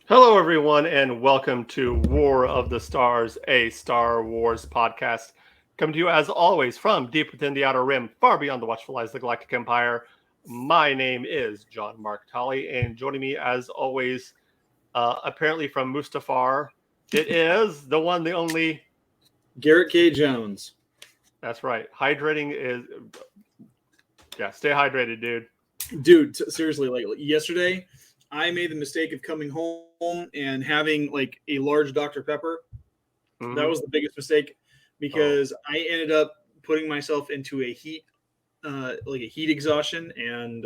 Hello, everyone, and welcome to War of the Stars, a Star Wars podcast. Coming to you, as always, from deep within the Outer Rim, far beyond the watchful eyes of the Galactic Empire. My name is John Mark Tully, and joining me, as always, apparently from Mustafar, it is the one, the only. Garrett K. Jones. That's right. Hydrating is. Yeah, stay hydrated, dude. Dude, seriously, like yesterday, I made the mistake of coming home and having like a large Dr. Pepper. That Mm-hmm. was the biggest mistake Oh, because I ended up putting myself into like a heat exhaustion, and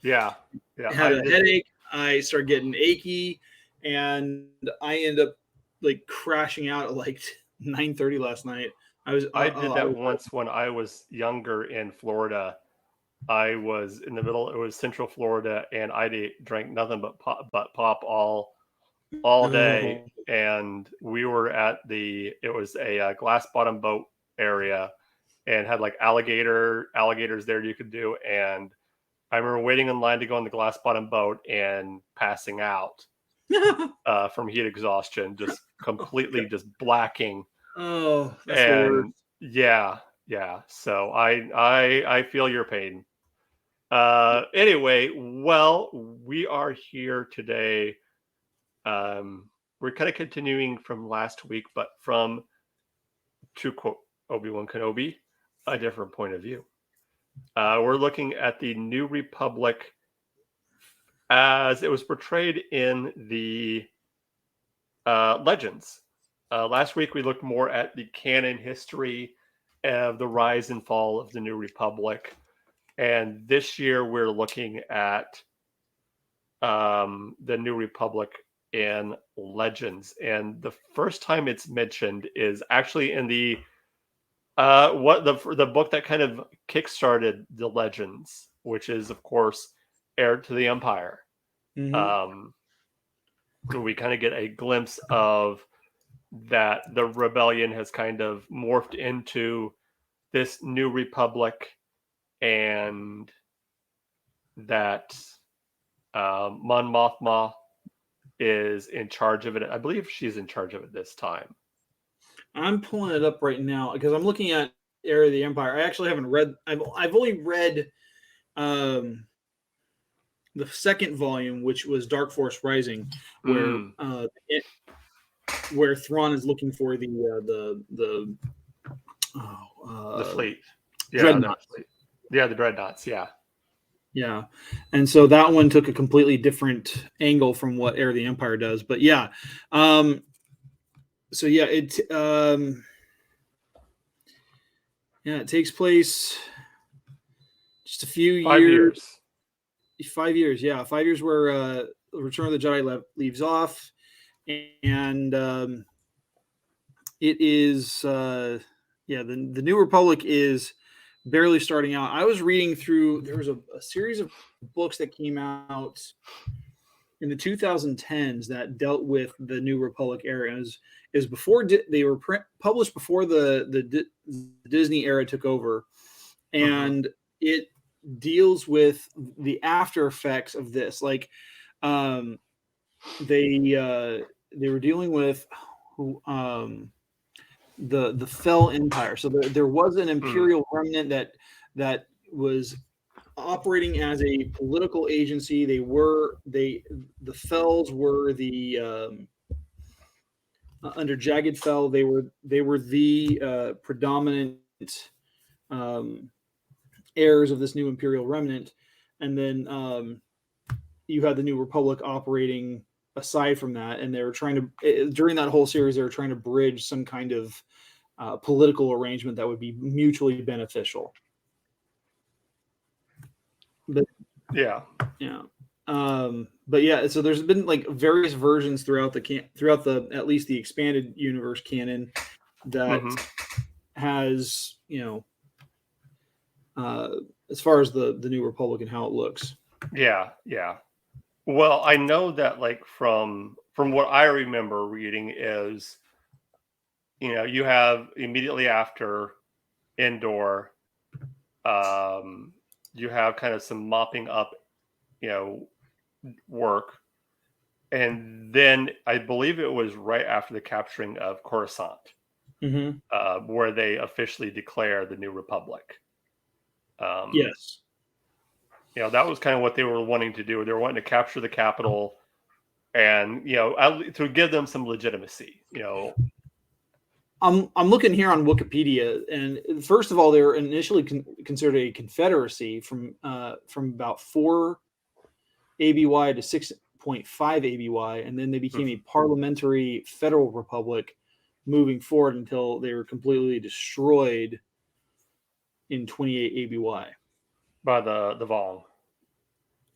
yeah. Yeah, had I a did. headache. I started getting achy, and I ended up like crashing out at like 9:30 last night. I I did was that once when I was younger in Florida. I was in the middle. It was Central Florida, and drank nothing but pop all oh, day. And we were at it was a glass bottom boat area, and had like alligators there you could do. And I remember waiting in line to go on the glass bottom boat and passing out from heat exhaustion, just completely just blacking. oh, that's the worst. And yeah. So I feel your pain. Anyway, well, we are here today. We're kind of continuing from last week, but from, to quote Obi-Wan Kenobi, a different point of view. We're looking at the New Republic as it was portrayed in the Legends. Last week we looked more at the canon history of the rise and fall of the New Republic, and this year we're looking at the New Republic in Legends, and the first time it's mentioned is actually in the book that kind of kickstarted the Legends, which is of course Heir to the Empire. Mm-hmm. Um, we kind of get a glimpse of that the rebellion has kind of morphed into this New Republic, and that Mon Mothma is in charge of it. I believe she's in charge of it this time. I'm pulling it up right now because I'm looking at Area of the Empire. I actually haven't read. I've only read um, the second volume, which was Dark Force Rising, where Mm, where Thrawn is looking for the the fleet. Yeah, the dreadnoughts. fleet. Yeah, the dreadnoughts. Yeah. Yeah, and so that one took a completely different angle from what Area of the Empire does. But yeah, um, so yeah, it takes place just a few Five years. years. 5 years, yeah, 5 years where Return of the Jedi leaves off, and it is yeah, the New Republic is barely starting out. I was reading through. There was a series of books that came out in the 2010s that dealt with the New Republic era. Is before they were published before the Disney era took over, Mm-hmm. and it deals with the after effects of this. Like, um, they were dealing with who the Fell Empire. So there was an Mm, imperial remnant that was operating as a political agency. The Fells were the under Jagged Fell. They were the predominant um, heirs of this new imperial remnant, and then you had the New Republic operating aside from that, and they were trying to during that whole series they were trying to bridge some kind of political arrangement that would be mutually beneficial. But yeah. yeah, but yeah, so there's been like various versions throughout the at least the expanded universe canon that Mm-hmm. has uh, as far as the New Republic and how it looks. Yeah. Well, I know that like from what I remember reading is, you have immediately after Endor, um, you have kind of some mopping up, you know, work, And then I believe it was right after the capturing of Coruscant, where they officially declare the new republic. Yes. That was kind of what they were wanting to do. They were wanting to capture the capital, and to give them some legitimacy. I'm looking here on Wikipedia, and first of all, they were initially considered a confederacy from about 4 ABY to 6.5 ABY, and then they became a parliamentary federal republic moving forward until they were completely destroyed in 28 ABY. By the Vong.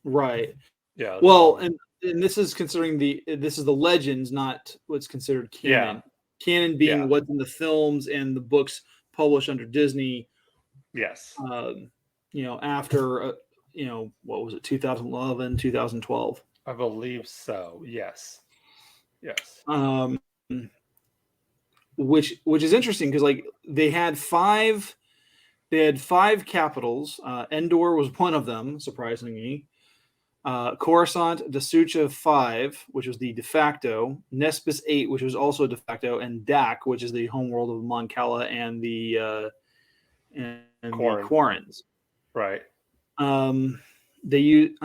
Right. Yeah. Well, and this is considering this is the legends, not what's considered canon. Yeah. Canon being what's in the films and the books published under Disney. Yes. After what was it, 2011, 2012? I believe so. Yes. Yes. Which is interesting because like they had five capitals. Endor was one of them, surprisingly. Coruscant, Dasucha 5, which was the de facto, Nespis 8, which was also de facto, and Dak, which is the homeworld of Mon Cala and the Quarrens. Right. They use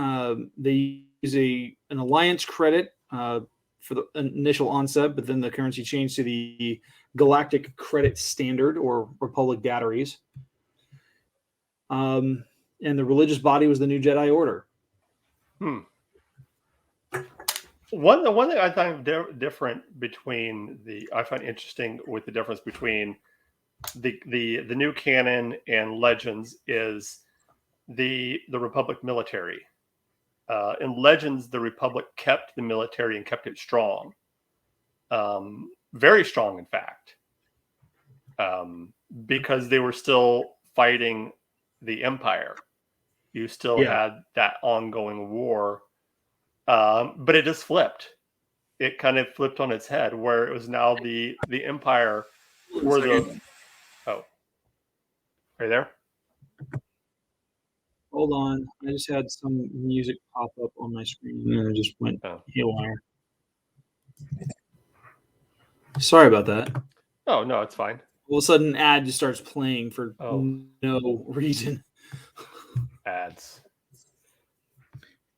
an alliance credit for the initial onset, but then the currency changed to the Galactic Credit Standard or Republic Dataries. And the religious body was the New Jedi Order. One thing I find different I find interesting with the difference between the new canon and Legends is the Republic military. In Legends, the Republic kept the military and kept it strong, very strong, in fact, because they were still fighting the Empire. You still had that ongoing war, but it just flipped. It kind of flipped on its head, where it was now the Empire were the. Oh, are you there? Hold on, I just had some music pop up on my screen and it just went haywire. Sorry about that. Oh no, it's fine. All of a sudden, an ad just starts playing for no reason. Ads.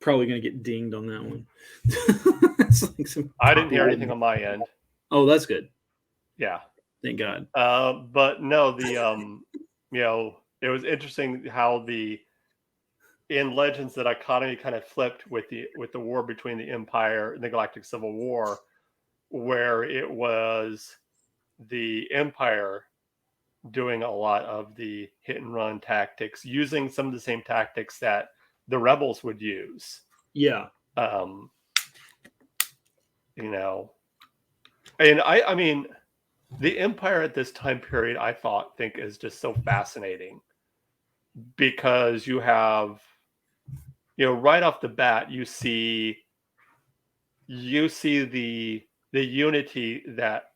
Probably gonna get dinged on that one. I didn't hear anything on my end. Oh, that's good. Yeah, thank God. But no, it was interesting how in Legends the dichotomy kind of flipped with the war between the Empire and the Galactic Civil War, where it was the Empire doing a lot of the hit and run tactics, using some of the same tactics that the rebels would use. Yeah. And I mean, the Empire at this time period, I think is just so fascinating, because you have, right off the bat, you see the unity that,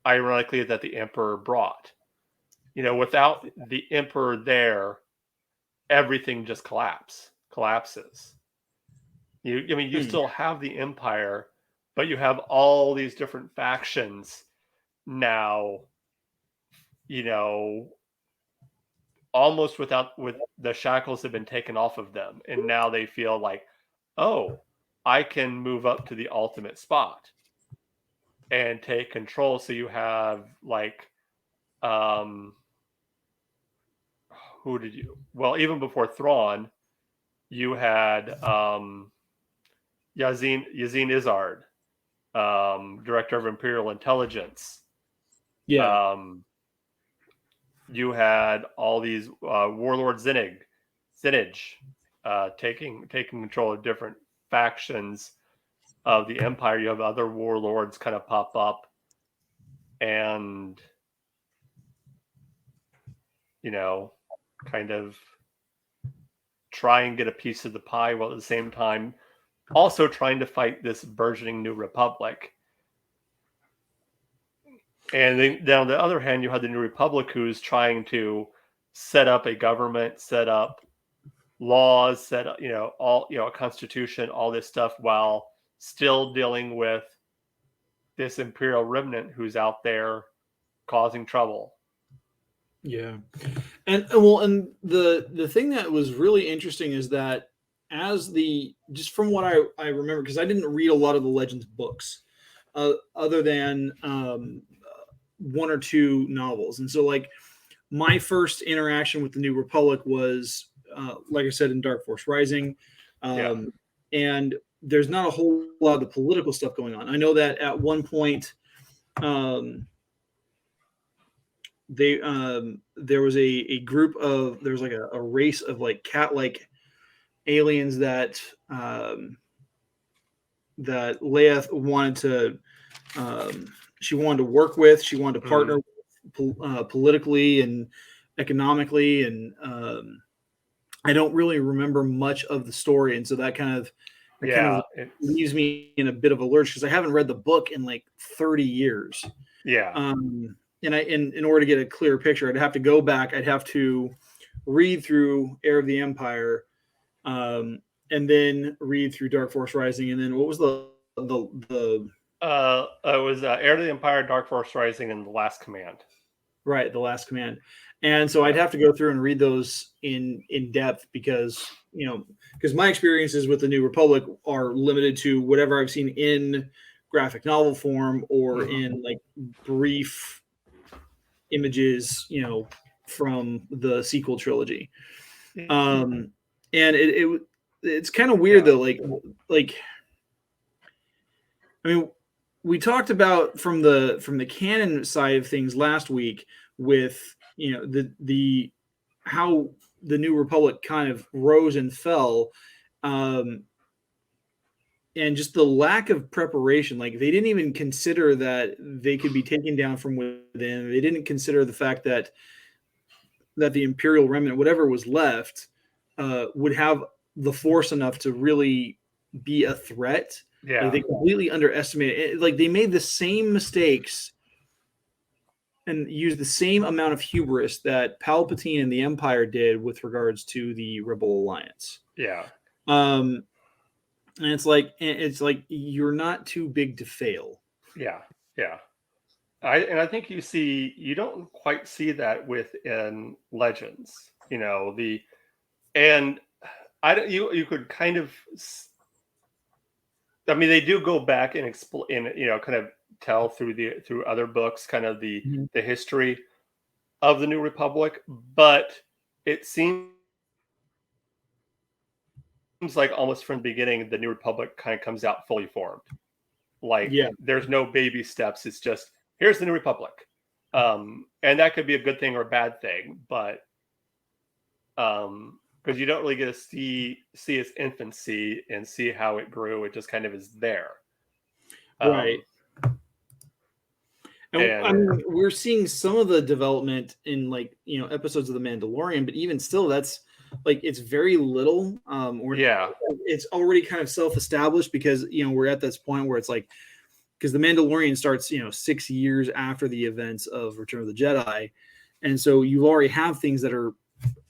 ironically, that the Emperor brought. Without the Emperor there, everything just collapses. You still have the Empire, but you have all these different factions now, almost with the shackles have been taken off of them, and now they feel like, oh, I can move up to the ultimate spot and take control. So you have even before Thrawn, you had Yazin Izzard, director of Imperial Intelligence. Yeah. You had all these warlord Zinnig, taking control of different factions of the Empire. You have other warlords kind of pop up, and kind of try and get a piece of the pie, while at the same time also trying to fight this burgeoning new republic. And then on the other hand, you had the New Republic, who's trying to set up a government, set up laws, set up, a constitution, all this stuff, while still dealing with this Imperial remnant who's out there causing trouble. Yeah. And well, and the thing that was really interesting is that as the just from what I remember, because I didn't read a lot of the Legends books, other than one or two novels, and so like my first interaction with the New Republic was, like I said, in Dark Force Rising, Yeah. and there's not a whole lot of the political stuff going on. I know that at one point, um, there was a group of there was like a race of like cat like aliens that Leia wanted to she wanted to work with. She wanted to partner politically and economically, and I don't really remember much of the story, and so that kind of leaves me in a bit of a lurch because I haven't read the book in like 30 years. Yeah. And in order to get a clearer picture, I'd have to go back. I'd have to read through Heir of the Empire, and then read through Dark Force Rising, and then what was the it was Heir to the Empire, Dark Force Rising, and The Last Command. Right, The Last Command. And so I'd have to go through and read those in depth because my experiences with the New Republic are limited to whatever I've seen in graphic novel form or in like brief images, from the sequel trilogy. And it's kind of weird though, like I mean, we talked about from the canon side of things last week with the how the New Republic kind of rose and fell, and just the lack of preparation. Like they didn't even consider that they could be taken down from within. They didn't consider the fact that the Imperial remnant, whatever was left, would have the force enough to really be a threat. Yeah. Like they completely underestimated it. Like they made the same mistakes and used the same amount of hubris that Palpatine and the Empire did with regards to the Rebel Alliance. Yeah. And it's like you're not too big to fail. Yeah. Yeah. I think you don't quite see that within Legends. You could kind of, I mean, they do go back and explain, kind of tell through other books, kind of the history of the New Republic, but it seems like almost from the beginning, the New Republic kind of comes out fully formed. Like there's no baby steps. It's just, here's the New Republic. And that could be a good thing or a bad thing, but because you don't really get to see its infancy and see how it grew. It just kind of is there. Right. And I mean, we're seeing some of the development in episodes of The Mandalorian, but even still, that's like it's very little. It's already kind of self-established because we're at this point where it's like, because The Mandalorian starts 6 years after the events of Return of the Jedi, and so you already have things that are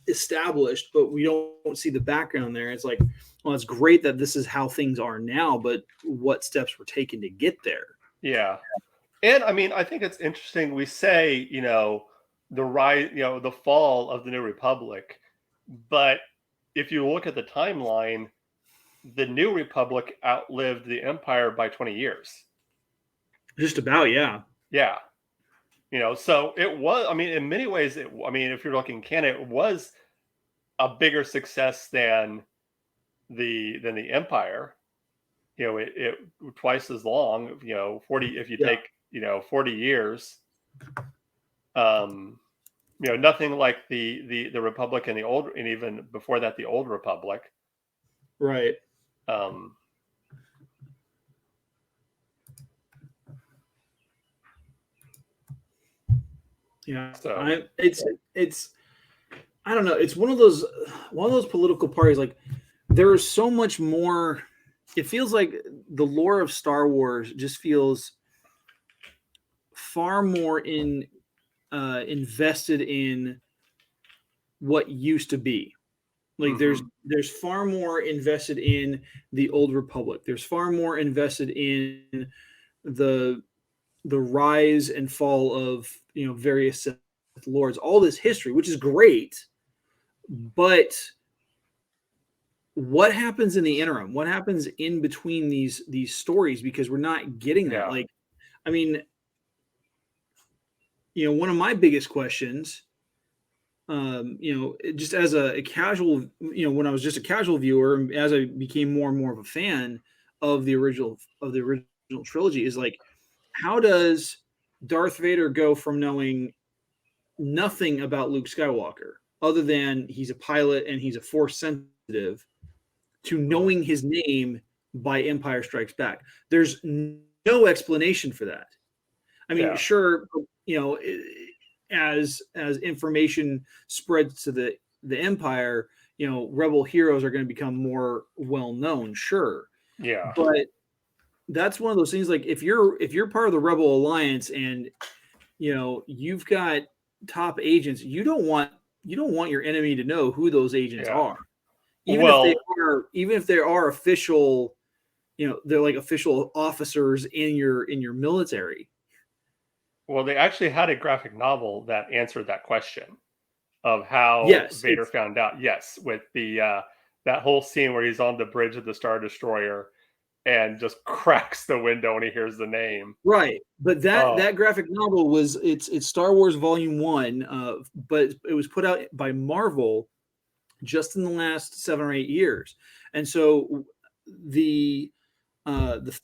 established, but we don't see the background there. It's like, well, it's great that this is how things are now, but what steps were taken to get there? Yeah. And I mean, I think it's interesting. We say, the rise, the fall of the New Republic, but if you look at the timeline, the New Republic outlived the Empire by 20 years. Just about, yeah. Yeah. So it was, I mean, in many ways, if you're looking canon, it was a bigger success than the Empire. It twice as long, 40, if you take 40 years, nothing like the Republic and the old, and even before that, the Old Republic. Right. Yeah. So it's I don't know. It's one of those political parties. Like there is so much more. It feels like the lore of Star Wars just feels far more invested in what used to be. Like there's far more invested in the old republic. There's far more invested in the the rise and fall of various Sith lords, all this history, which is great. But what happens in the interim? What happens in between these stories? Because we're not getting that. Yeah. Like, I mean, one of my biggest questions, just as a casual, when I was just a casual viewer, and as I became more and more of a fan of the original trilogy, is like, how does Darth Vader go from knowing nothing about Luke Skywalker other than he's a pilot and he's a Force sensitive to knowing his name by Empire Strikes Back? There's no explanation for that. I mean, sure, as information spreads to the Empire, Rebel heroes are going to become more well known, sure. Yeah. But that's one of those things. Like, if you're part of the Rebel Alliance and you've got top agents, you don't want your enemy to know who those agents are. Even if they are official, they're like official officers in your military. Well, they actually had a graphic novel that answered that question of how Vader found out. Yes, with the that whole scene where he's on the bridge of the Star Destroyer and just cracks the window and he hears the name. Right, but that graphic novel it's Star Wars Volume 1, but it was put out by Marvel just in the last 7 or 8 years, and so the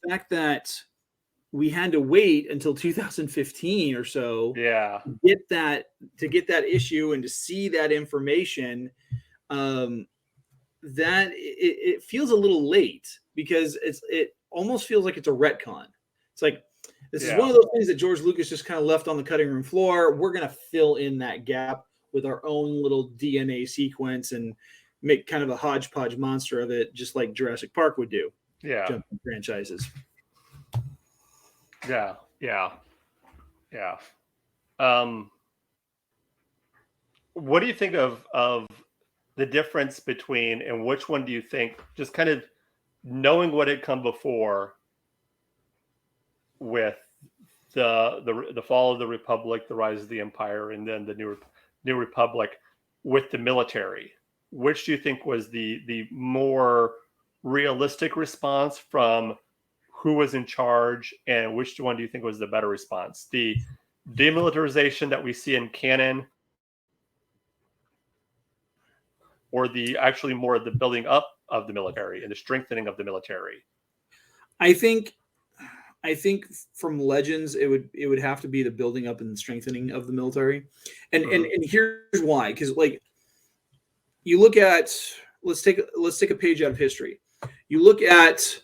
fact that we had to wait until 2015 or so, to get that issue and to see that information, that it feels a little late, because it almost feels like it's a retcon. It's like, this is one of those things that George Lucas just kind of left on the cutting room floor. We're going to fill in that gap with our own little DNA sequence and make kind of a hodgepodge monster of it, just like Jurassic Park would do. Jumping franchises. Yeah. What do you think of the difference between, and which one do you think, just kind of knowing what had come before with the fall of the Republic, the rise of the Empire, and then the new Republic with the military? Which do you think was the more realistic response from who was in charge, and which one do you think was the better response? The demilitarization that we see in canon, or the actually more of the building up of the military and the strengthening of the military? I think from Legends, it would have to be the building up and strengthening of the military, and here's why. Because, like, you look at, let's take a page out of history. You look at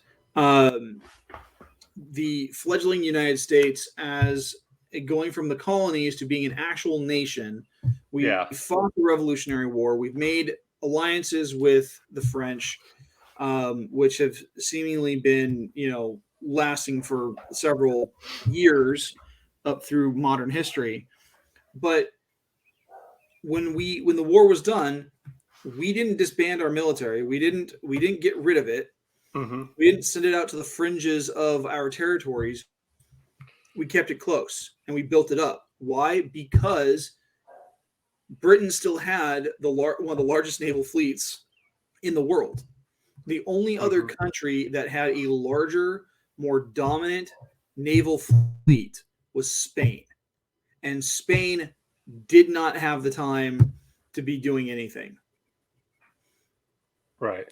the fledgling United States as going from the colonies to being an actual nation. We fought the Revolutionary War. We've made alliances with the French, which have seemingly been, lasting for several years up through modern history. But when the war was done, we didn't disband our military. We didn't get rid of it. We didn't send it out to the fringes of our territories. We kept it close and we built it up. Why? Because Britain still had one of the largest naval fleets in the world. The only other country that had a larger, more dominant naval fleet was Spain. And Spain did not have the time to be doing anything. Right.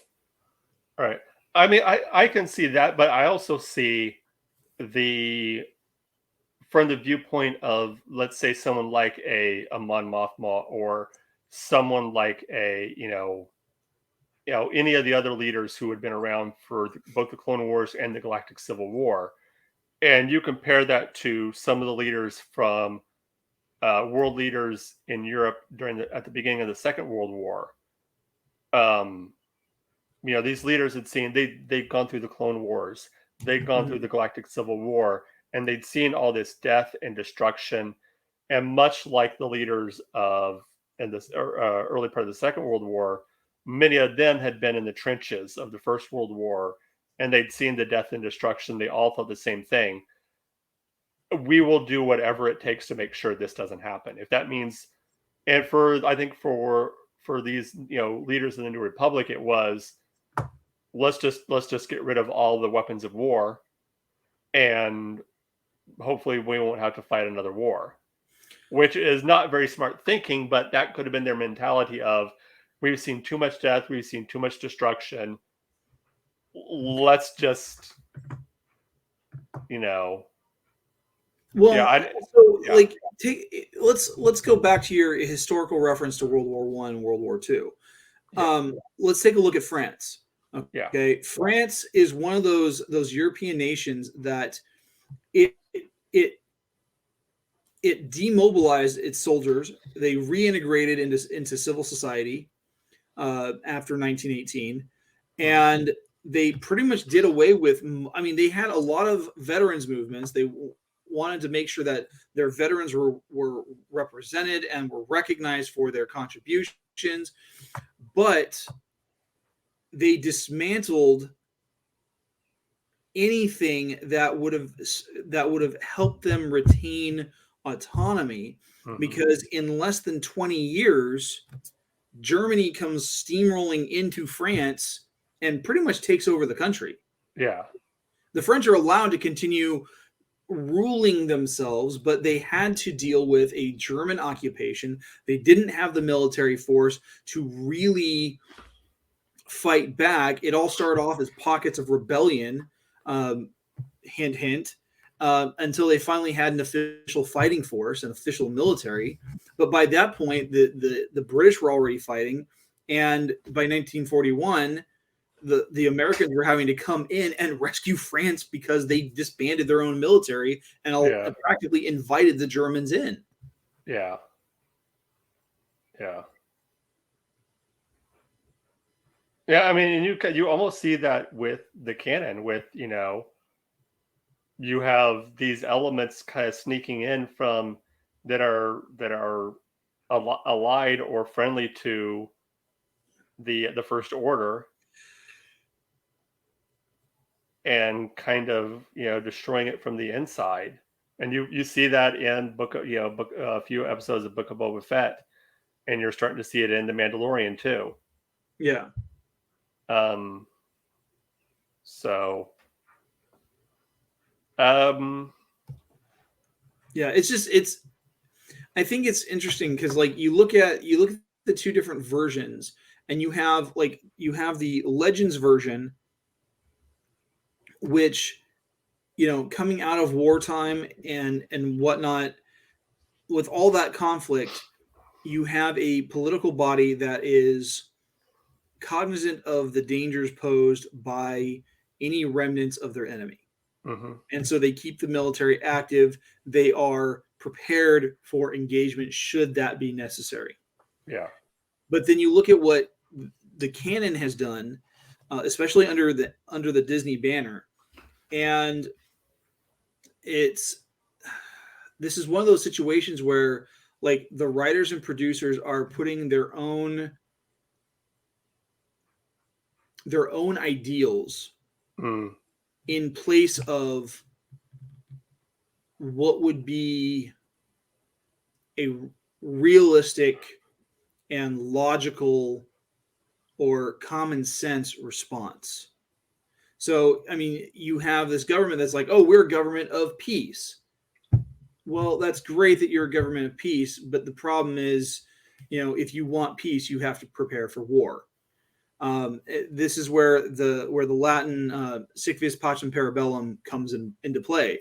I mean, I can see that, but I also see from the viewpoint of, let's say, someone like a Mon Mothma, or someone like any of the other leaders who had been around for both the Clone Wars and the Galactic Civil War, and you compare that to some of the leaders from world leaders in Europe at the beginning of the Second World War. These leaders had seen, they'd gone through the Clone Wars, they'd gone through the Galactic Civil War, and they'd seen all this death and destruction. And much like the leaders in this early part of the Second World War, many of them had been in the trenches of the First World War and they'd seen the death and destruction. They all thought the same thing. We will do whatever it takes to make sure this doesn't happen. If that means, and for I think for these leaders in the New Republic, it was let's just get rid of all the weapons of war, and hopefully we won't have to fight another war. Which is not very smart thinking, but that could have been their mentality of we've seen too much death, we've seen too much destruction. Let's just, Well, yeah, so yeah. like let's go back to your historical reference to World War One and World War Two. Yeah. Let's take a look at France. Yeah. Okay, France is one of those European nations that it demobilized its soldiers. They reintegrated into civil society after 1918, and they pretty much did away with. I mean, they had a lot of veterans movements. They wanted to make sure that their veterans were represented and were recognized for their contributions, but they dismantled anything that would have helped them retain autonomy, because in less than 20 years Germany comes steamrolling into France and pretty much takes over the country. Yeah. The French are allowed to continue ruling themselves, but they had to deal with a German occupation. They didn't have the military force to really fight back. It all started off as pockets of rebellion, hint, hint, until they finally had an official fighting force, an official military. But by that point, the British were already fighting, and by 1941, the Americans were having to come in and rescue France because they disbanded their own military and practically invited the Germans in. Yeah. Yeah. Yeah, I mean, and you almost see that with the canon, with you have these elements kind of sneaking in from that are allied or friendly to the First Order, and kind of destroying it from the inside. And you see that in a few episodes of Book of Boba Fett, and you're starting to see it in The Mandalorian too. Yeah. So. Yeah, I think it's interesting because like you look at the two different versions, and you have the Legends version, which coming out of wartime and whatnot, with all that conflict, you have a political body that is cognizant of the dangers posed by any remnants of their enemy. And so they keep the military active. They are prepared for engagement should that be necessary. Yeah. But then you look at what the canon has done, especially under the Disney banner, and this is one of those situations where like the writers and producers are putting their own ideals in place of what would be a realistic and logical or common sense response. So, I mean, you have this government that's like, oh, we're a government of peace. Well, that's great that you're a government of peace, but the problem is, if you want peace, you have to prepare for war. This is where the Latin sic vis pacem parabellum comes into play.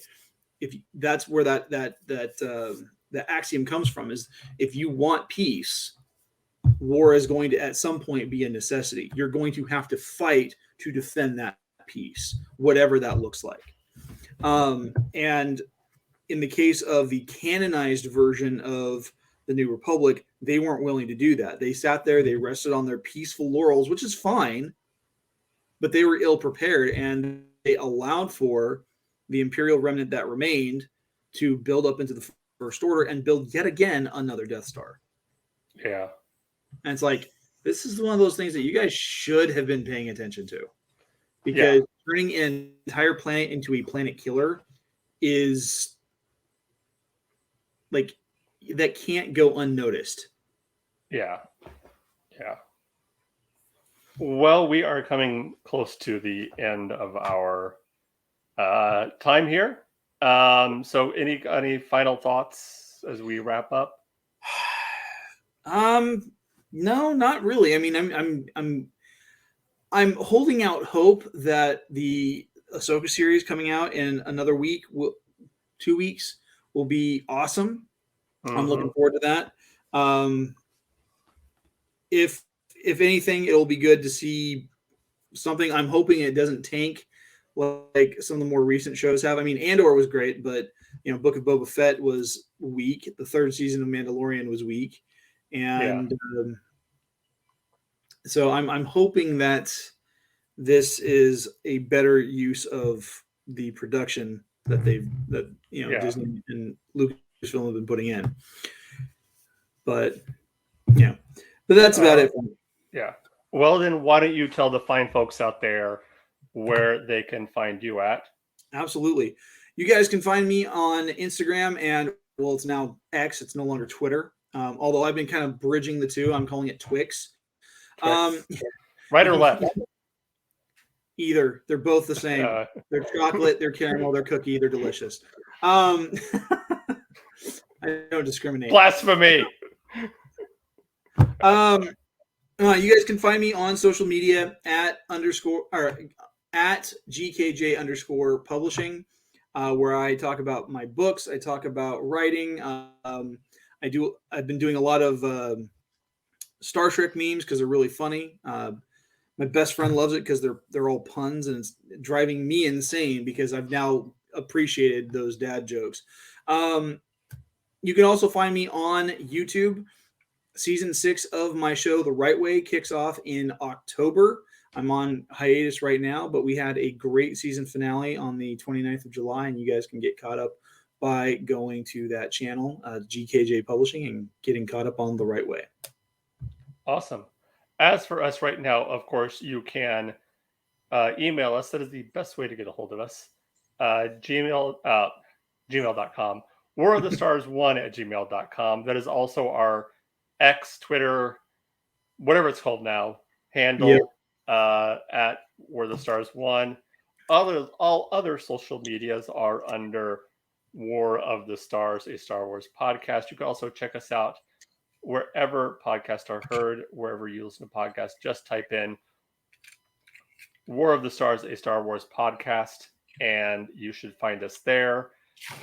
If that's where that axiom comes from, is if you want peace, war is going to at some point be a necessity. You're going to have to fight to defend that peace, whatever that looks like. And in the case of the canonized version of the New Republic, they weren't willing to do that. They sat there, they rested on their peaceful laurels, which is fine, but they were ill prepared, and they allowed for the Imperial remnant that remained to build up into the First Order and build yet again another Death Star. Yeah. And it's like, This is one of those things that you guys should have been paying attention to, because turning an entire planet into a planet killer is like that can't go unnoticed. Yeah. Well, we are coming close to the end of our time here. So any final thoughts as we wrap up? No, not really. I mean, I'm holding out hope that the Ahsoka series coming out in another week, 2 weeks, will be awesome. I'm looking forward to that. If anything, it'll be good to see something. I'm hoping it doesn't tank like some of the more recent shows have. I mean, Andor was great, but Book of Boba Fett was weak. The third season of Mandalorian was weak, and so I'm hoping that this is a better use of the production that Disney and Lucasfilm have been putting in. But but that's about it. Yeah. Well, then why don't you tell the fine folks out there where they can find you at? Absolutely. You guys can find me on Instagram and, well, it's now X. It's no longer Twitter. Although I've been kind of bridging the two. I'm calling it Twix. Right or left? Either. They're both the same. They're chocolate, they're caramel, they're cookie, they're delicious. I don't discriminate. Blasphemy. You guys can find me on social media at GKJ_publishing, where I talk about my books. I talk about writing. I've been doing a lot of Star Trek memes because they're really funny. My best friend loves it because they're all puns, and it's driving me insane because I've now appreciated those dad jokes. You can also find me on YouTube. Season 6 of my show, The Right Way, kicks off in October. I'm on hiatus right now, but we had a great season finale on the 29th of July, and you guys can get caught up by going to that channel, GKJ Publishing, and getting caught up on The Right Way. Awesome. As for us right now, of course, you can email us. That is the best way to get a hold of us. Gmail.com. warofthestars1@gmail.com. That is also our X, Twitter, whatever it's called now, handle at warofthestars1. All other social medias are under War of the Stars, a Star Wars podcast. You can also check us out wherever podcasts are heard, wherever you listen to podcasts. Just type in War of the Stars, a Star Wars podcast, and you should find us there.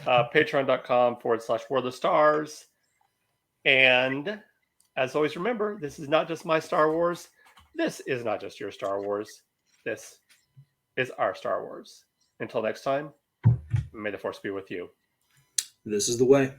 Patreon.com/War of the Stars. And as always, remember, this is not just my Star Wars. This is not just your Star Wars. This is our Star Wars. Until next time, may the Force be with you. This is the way.